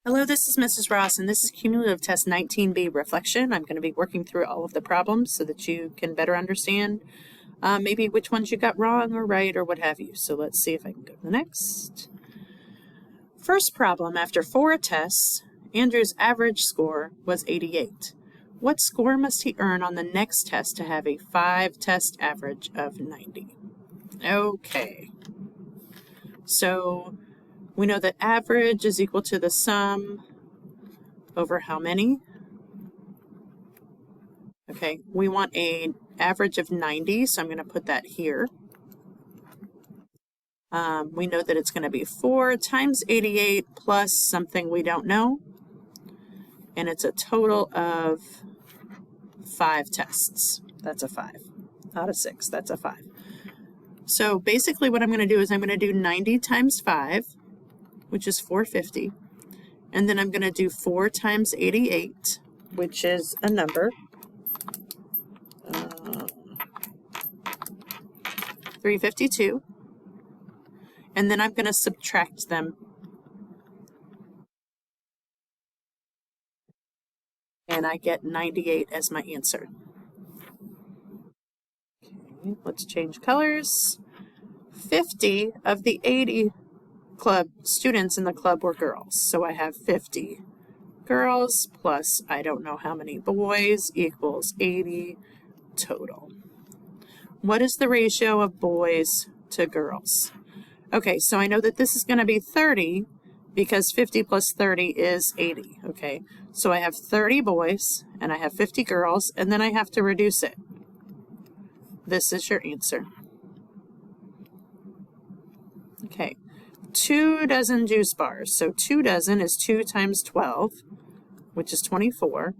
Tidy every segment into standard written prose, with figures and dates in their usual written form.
Hello, this is Mrs. Ross, and this is Cumulative Test 19B Reflection. I'm going to be working through all of the problems so that you can better understand maybe which ones you got wrong or right or what have you. So let's see if I can go to the next. First problem, after 4 tests, Andrew's average score was 88. What score must he earn on the next test to have a 5-test average of 90? Okay, so we know that average is equal to the sum over how many? Okay, we want an average of 90, so I'm going to put that here. We know that it's going to be 4 times 88 plus something we don't know, and it's a total of 5 tests. That's a 5. Not a 6, that's a 5. So basically what I'm going to do is I'm going to do 90 times 5, which is 450. And then I'm going to do 4 times 88, which is a number. 352. And then I'm going to subtract them. And I get 98 as my answer. Okay, let's change colors. 50 of the 80 club students in the club were girls, so I have 50 girls plus I don't know how many boys equals 80 total. What is the ratio of boys to girls? Okay, so I know that this is going to be 30 because 50 plus 30 is 80. Okay, so I have 30 boys and I have 50 girls, and then I have to reduce it. This is your answer. Okay, 2 dozen juice bars. So 2 dozen is 2 times 12, which is 24,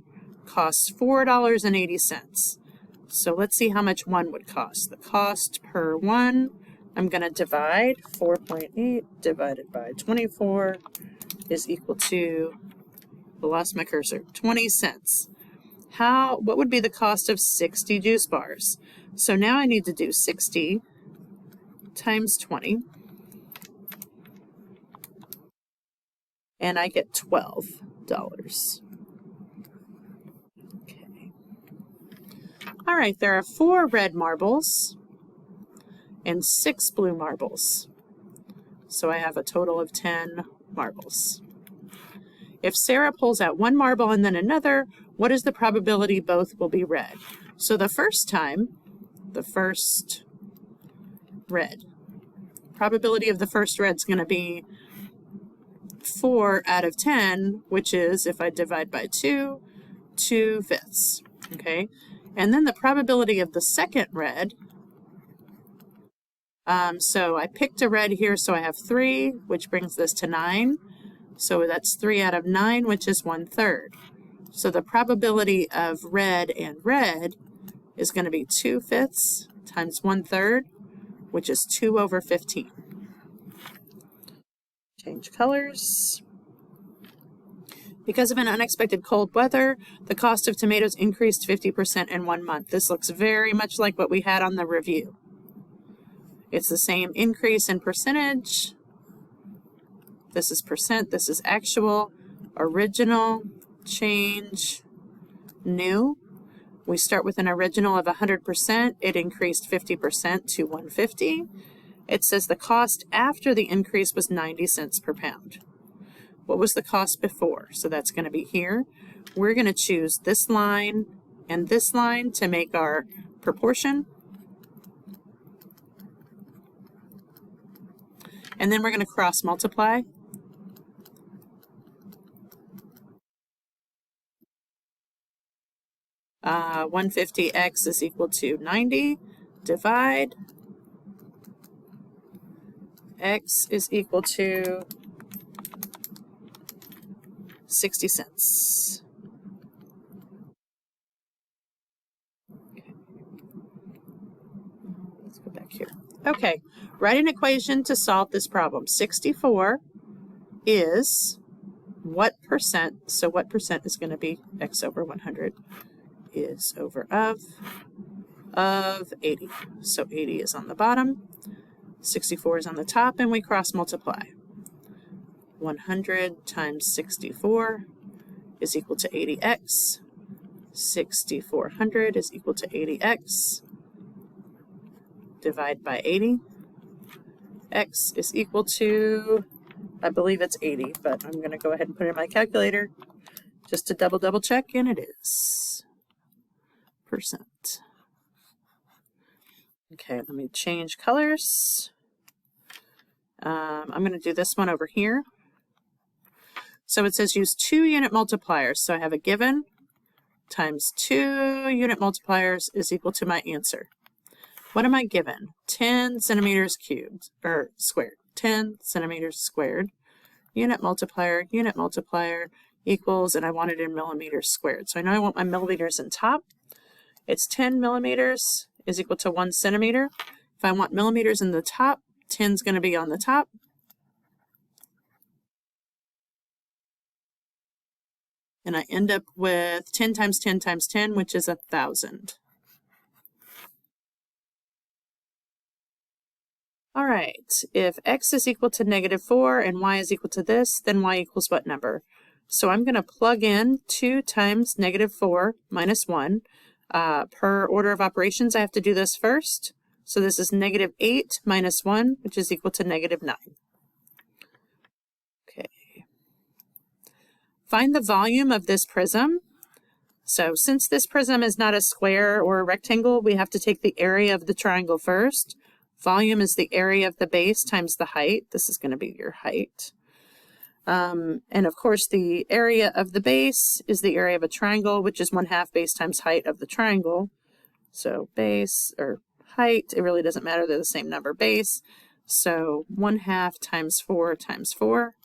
costs $4.80. So let's see how much one would cost. The cost per one, I'm going to divide 4.8 divided by 24 is equal to, I lost my cursor, 20 cents. What would be the cost of 60 juice bars? So now I need to do 60 times 20. And I get $12. Okay. All right, there are 4 red marbles and 6 blue marbles. So I have a total of 10 marbles. If Sarah pulls out 1 marble and then another, what is the probability both will be red? So the first time, the first red, probability of the first red is going to be 4 out of 10, which is, if I divide by 2, 2/5. Okay, and then the probability of the second red, so I picked a red here, so I have 3, which brings this to 9. So that's 3 out of 9, which is 1/3. So the probability of red and red is going to be 2/5 times 1/3, which is 2 over 15. Change colors. Because of an unexpected cold weather, the cost of tomatoes increased 50% in 1 month. This looks very much like what we had on the review. It's the same increase in percentage. This is percent, this is actual, original, change, new. We start with an original of 100%. It increased 50% to 150. It says the cost after the increase was 90 cents per pound. What was the cost before? So that's going to be here. We're going to choose this line and this line to make our proportion. And then we're going to cross multiply. Uh, 150x is equal to 90. Divide. X is equal to 60 cents. Okay. Let's go back here. Okay, write an equation to solve this problem. 64 is what percent? So what percent is going to be x over 100 is over of 80. So 80 is on the bottom. 64 is on the top, and we cross multiply. 100 times 64 is equal to 80x. 6400 is equal to 80x. Divide by 80. X is equal to, I believe it's 80, but I'm going to go ahead and put it in my calculator just to double check, and it is percent. Okay, let me change colors. I'm going to do this one over here. So it says use 2 unit multipliers. So I have a given times 2 unit multipliers is equal to my answer. What am I given? 10 centimeters cubed, or squared. 10 centimeters squared. Unit multiplier equals, and I want it in millimeters squared. So I know I want my millimeters in top. It's 10 millimeters is equal to 1 centimeter. If I want millimeters in the top, 10 is going to be on the top. And I end up with 10 times 10 times 10, which is 1,000. All right, if x is equal to -4 and y is equal to this, then y equals what number? So I'm going to plug in 2 times -4 minus 1. Per order of operations, I have to do this first. So this is -8 minus 1, which is equal to -9. Okay. Find the volume of this prism. So since this prism is not a square or a rectangle, we have to take the area of the triangle first. Volume is the area of the base times the height. This is going to be your height. And of course, the area of the base is the area of a triangle, which is 1/2 base times height of the triangle. So base or height, it really doesn't matter. They're the same number, base. So 1/2 times 4 times 4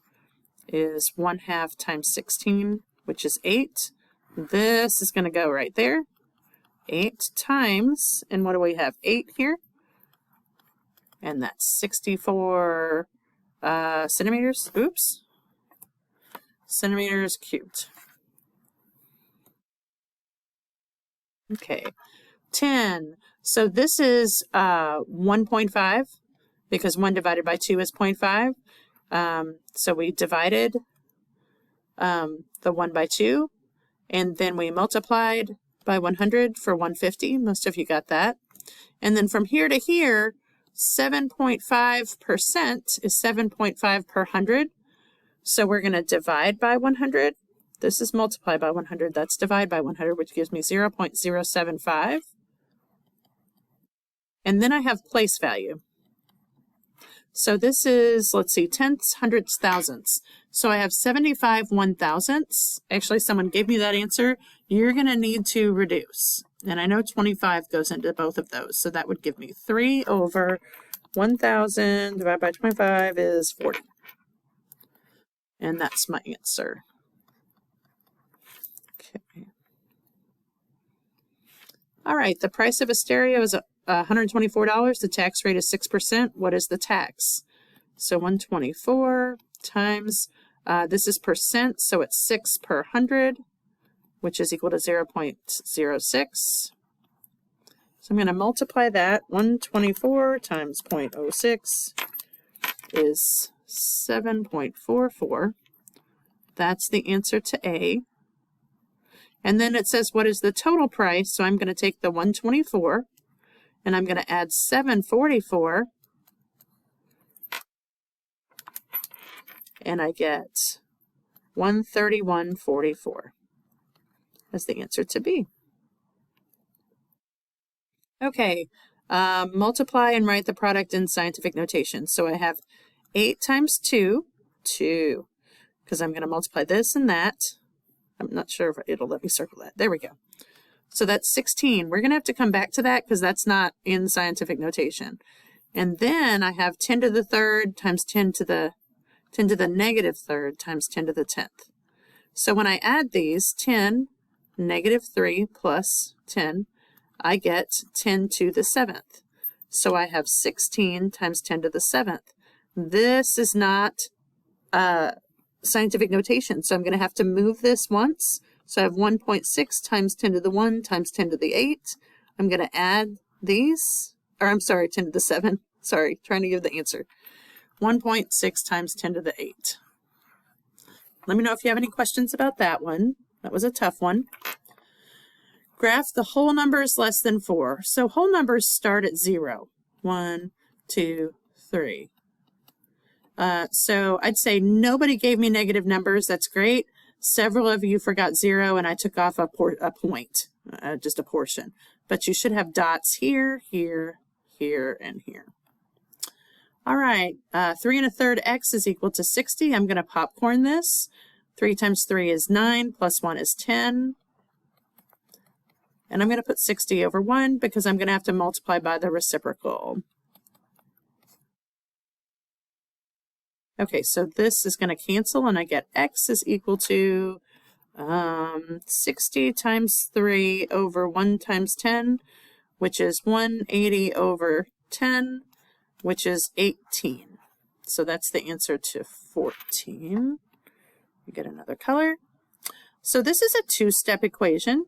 is 1/2 times 16, which is 8. This is going to go right there. 8 times, and what do we have? 8 here. And that's 64 centimeters. Oops. Centimeters cubed. Okay. 10. So this is 1.5 because 1 divided by 2 is 0.5. So we divided the 1 by 2, and then we multiplied by 100 for 150. Most of you got that. And then from here to here, 7.5% is 7.5 per 100. So we're going to divide by 100. This is multiply by 100. That's divide by 100, which gives me 0.075. And then I have place value. So this is, let's see, tenths, hundredths, thousandths. So I have 75 1,000ths. Actually, someone gave me that answer. You're going to need to reduce. And I know 25 goes into both of those. So that would give me 3 over 1,000 divided by 25 is 40. And that's my answer. Okay. All right, the price of a stereo is $124. The tax rate is 6%. What is the tax? So 124 times, this is percent, so it's 6 per 100, which is equal to 0.06. So I'm going to multiply that. 124 times 0.06 is 7.44. That's the answer to A. And then it says, what is the total price? So I'm going to take the 124 and I'm going to add 744. And I get 131.44. That's the answer to B. Okay, multiply and write the product in scientific notation. So I have 8 times 2, 2, because I'm going to multiply this and that. I'm not sure if it'll let me circle that. There we go. So that's 16. We're going to have to come back to that because that's not in scientific notation. And then I have 10 to the third times 10 to the negative third times 10 to the 10th. So when I add these, 10, negative 3 plus 10, I get 10 to the 7th. So I have 16 times 10 to the 7th. This is not scientific notation, so I'm going to have to move this once. So I have 1.6 times 10 to the 1 times 10 to the 8. I'm going to add these, or I'm sorry, 10 to the 7. Sorry, trying to give the answer. 1.6 times 10 to the 8. Let me know if you have any questions about that one. That was a tough one. Graph the whole numbers less than 4. So whole numbers start at 0. 1, 2, 3. So I'd say nobody gave me negative numbers. That's great. Several of you forgot 0, and I took off a point, just a portion. But you should have dots here, here, here, and here. All right, 3 1/3 x is equal to 60. I'm going to popcorn this. 3 times 3 is 9, plus 1 is 10. And I'm going to put 60 over 1 because I'm going to have to multiply by the reciprocal. Okay, so this is going to cancel, and I get x is equal to 60 times 3 over 1 times 10, which is 180 over 10, which is 18. So that's the answer to 14. We get another color. So this is a two-step equation.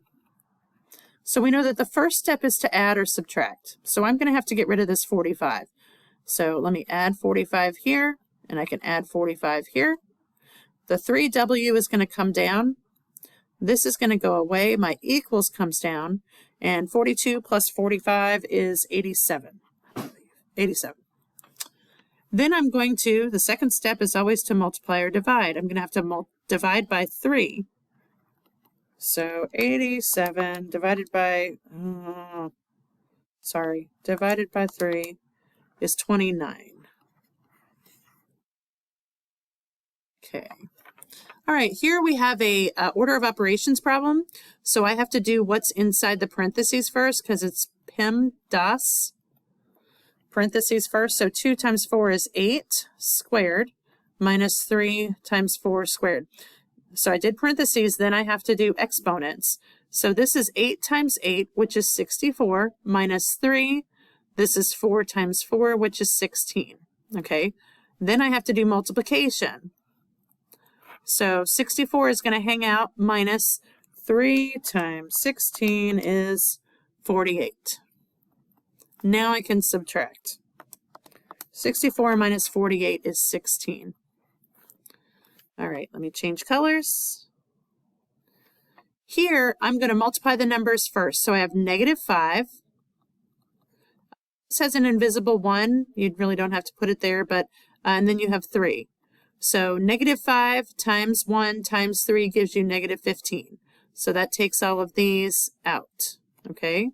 So we know that the first step is to add or subtract. So I'm going to have to get rid of this 45. So let me add 45 here, and I can add 45 here. The 3w is going to come down. This is going to go away. My equals comes down, and 42 plus 45 is 87. 87. Then I'm going to, the second step is always to multiply or divide. I'm going to have to divide by 3. So 87 divided by, divided by 3 is 29. Okay. All right, here we have a order of operations problem. So I have to do what's inside the parentheses first because it's PEMDAS. Parentheses first, so 2 times 4 is 8 squared minus 3 times 4 squared. So I did parentheses, then I have to do exponents. So this is 8 times 8, which is 64, minus 3. This is 4 times 4, which is 16. Okay, then I have to do multiplication. So 64 is going to hang out, minus 3 times 16 is 48. Now I can subtract. 64 minus 48 is 16. All right, let me change colors. Here, I'm going to multiply the numbers first. So I have negative 5. This has an invisible 1. You really don't have to put it there, but and then you have 3. So negative 5 times 1 times 3 gives you negative 15. So that takes all of these out, okay?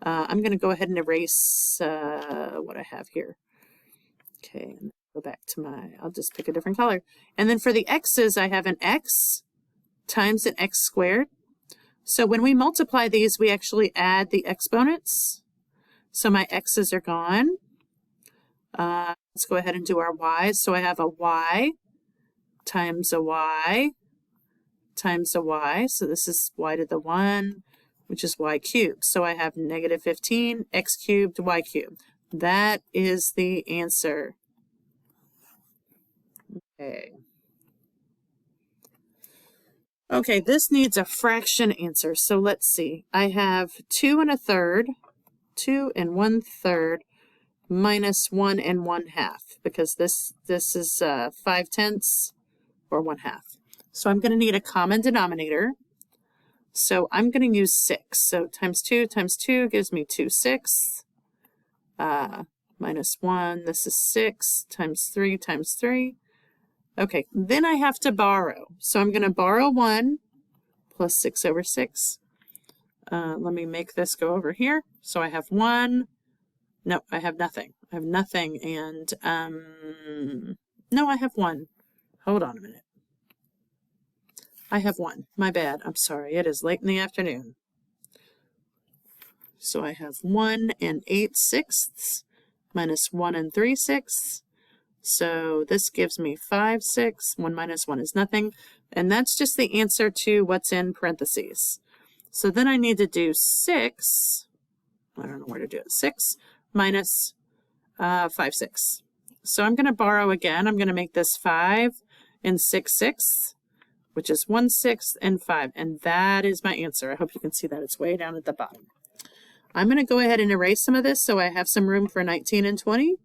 I'm going to go ahead and erase what I have here. Okay, and go back to I'll just pick a different color. And then for the x's, I have an x times an x squared. So when we multiply these, we actually add the exponents. So my x's are gone. Let's go ahead and do our y's. So I have a y times a y times a y. So this is y to the 1, which is y cubed. So I have negative 15, x cubed, y cubed. That is the answer. Okay. Okay, this needs a fraction answer. So let's see. I have 2 1/3, 2 1/3 minus 1 1/2 because this is 5/10 or 1/2. So I'm going to need a common denominator. So I'm going to use 6. So times 2 gives me 2 6. Minus 1, this is 6 times 3 times 3. Okay, then I have to borrow. So I'm going to borrow 1 plus 6 over 6. Let me make this go over here. So I have 1. No, I have nothing. I have nothing. And no, I have 1. Hold on a minute. I have 1. My bad. I'm sorry. It is late in the afternoon. So I have 1 8/6 minus 1 3/6. So this gives me 5/6. 1 minus 1 is nothing. And that's just the answer to what's in parentheses. So then I need to do 6. I don't know where to do it. 6 minus 5/6. So I'm going to borrow again. I'm going to make this 5 6/6, which is 1/6 and 5. And that is my answer. I hope you can see that. It's way down at the bottom. I'm going to go ahead and erase some of this so I have some room for 19 and 20.